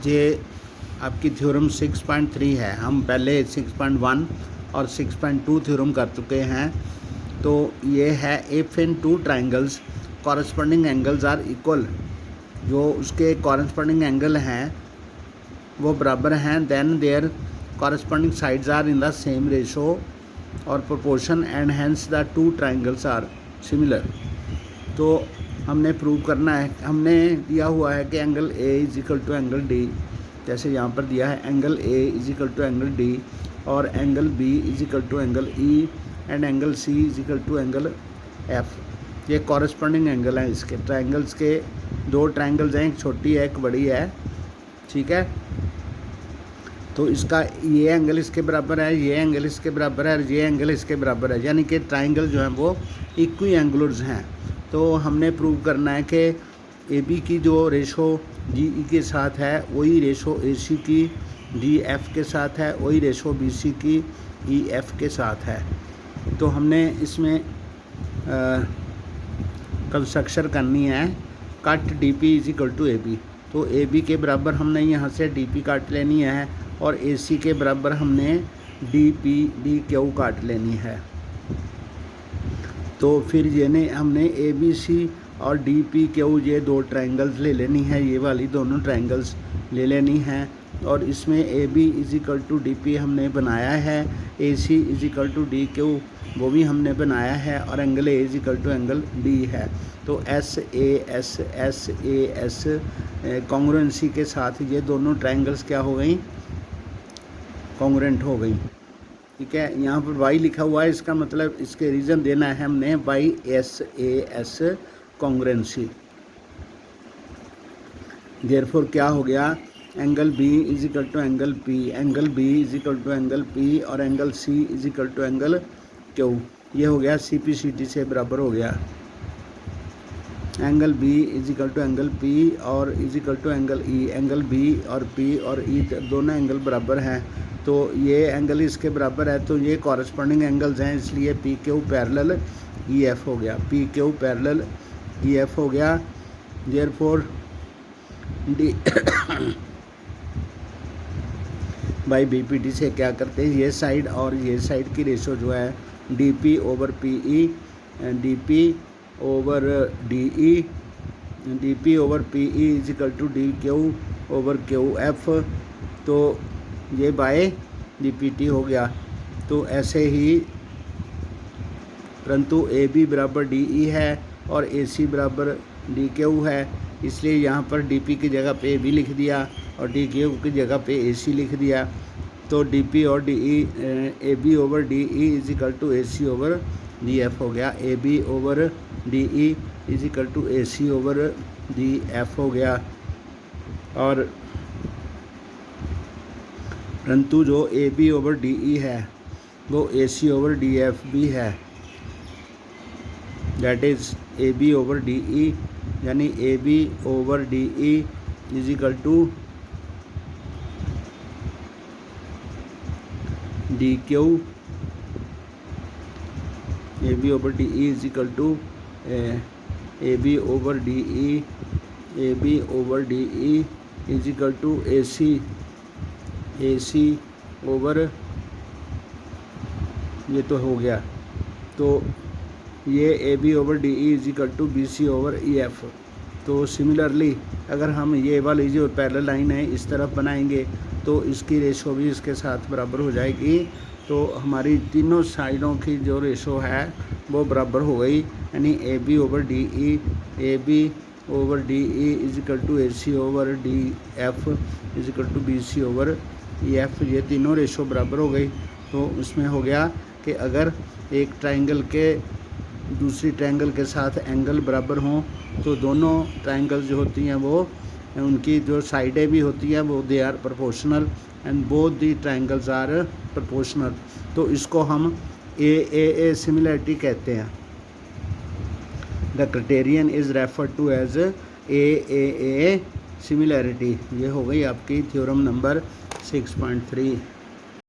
ये आपकी थ्योरम 6.3 है। हम पहले 6.1 और 6.2 थ्योरम कर चुके हैं। तो ये है if in two triangles corresponding angles are equal, जो उसके कॉरस्पॉन्डिंग एंगल हैं वो बराबर हैं, then their corresponding sides are in the same ratio और proportion and hence the two triangles are similar. तो हमने प्रूव करना है, हमने दिया हुआ है कि angle A is equal to angle D, जैसे यहाँ पर दिया है angle A is equal to angle D और angle B is equal to angle E and angle C is equal to angle F. ये कॉरस्पॉन्डिंग एंगल हैं इसके। Triangles के दो ट्राइंगल्स हैं, एक छोटी है एक बड़ी है, ठीक है। तो इसका ये एंगल इसके बराबर है, ये एंगल इसके बराबर है और ये एंगल इसके बराबर है, यानी कि ट्राइंगल जो हैं वो इक्वी एंगुलर्स हैं। तो हमने प्रूव करना है कि ए बी की जो रेशो जी ई के साथ है वही रेशो ए सी की डी एफ के साथ है, वही रेशो बी सी की ई एफ के साथ है। तो हमने इसमें कंस्ट्रक्शन करनी है cut D P is equal to A B. तो ए बी के बराबर हमने यहाँ से डी पी काट लेनी है और ए सी के बराबर हमने डी पी डी क्यू काट लेनी है। तो फिर ये ने हमने ए बी सी और डी पी क्यू ये दो ट्राइंगल्स ले लेनी है, ये वाली दोनों ट्राइंगल्स ले लेनी हैं। और इसमें A B is equal to D P हमने बनाया है, A C is equal to D Q वो भी हमने बनाया है और angle A is equal to angle D है। तो एस ए एस कॉन्ग्रुएंसी के साथ ये दोनों ट्राइंगल्स क्या हो गई, कॉन्ग्रुएंट हो गई, ठीक है। यहाँ पर वाई लिखा हुआ है, इसका मतलब इसके रीज़न देना है हमने by S A S congruency. Therefore क्या हो गया, angle B is equal to angle P, angle B is equal to angle P और angle C is equal to angle Q. ये हो गया सी पी सी डी से बराबर हो गया। Angle B is equal to angle P और is equal to angle E, angle B और पी और ई दोनों एंगल बराबर हैं। तो ये एंगल इसके बराबर है, तो ये कॉरस्पॉन्डिंग एंगल्स हैं, इसलिए P Q parallel E F हो गया, P Q parallel E F हो गया। Therefore D by B P D से क्या करते हैं, ये साइड और ये साइड की रेशो जो है D P over P E, D P over D E, D P over P E is equal to D Q over Q F. तो ये बाय डी पी टी हो गया। तो ऐसे ही परंतु ए बी बराबर डी ई है और ए सी बराबर डी क्यू है, इसलिए यहाँ पर डी पी की जगह पे ए बी लिख दिया और डी क्यू की जगह पे ए सी लिख दिया। तो डी पी और D E, A B over D E is equal to A C over D F हो गया, A B over D E is equal to A C over D F हो गया। और परंतु जो A B over D E है वो A C over D F भी है, that is A B over D E, यानी A B over D E is equal to D Q, A B over D E is equal to A B over D E, A B over D E is equal to A C over, ये तो हो गया। तो ये A B over D E is equal to B C over E F. तो similarly अगर हम ये वाली जो पैरेलल लाइन है इस तरफ बनाएंगे तो इसकी रेशो भी इसके साथ बराबर हो जाएगी। तो हमारी तीनों साइडों की जो रेशो है वो बराबर हो गई, यानी A B over D E, A B over D E is equal to A C over D F is equal to B C over E F. ये तीनों रेशो बराबर हो गई। तो उसमें हो गया कि अगर एक ट्राइंगल के दूसरी ट्राइंगल के साथ एंगल बराबर हों तो दोनों ट्राइंगल जो होती हैं वो उनकी जो साइडें भी होती हैं वो they are proportional and both the triangles are proportional. तो इसको हम ए सिमिलरिटी कहते हैं। The criterion is referred to as A similarity. ये हो गई आपकी थ्योरम नंबर 6.3।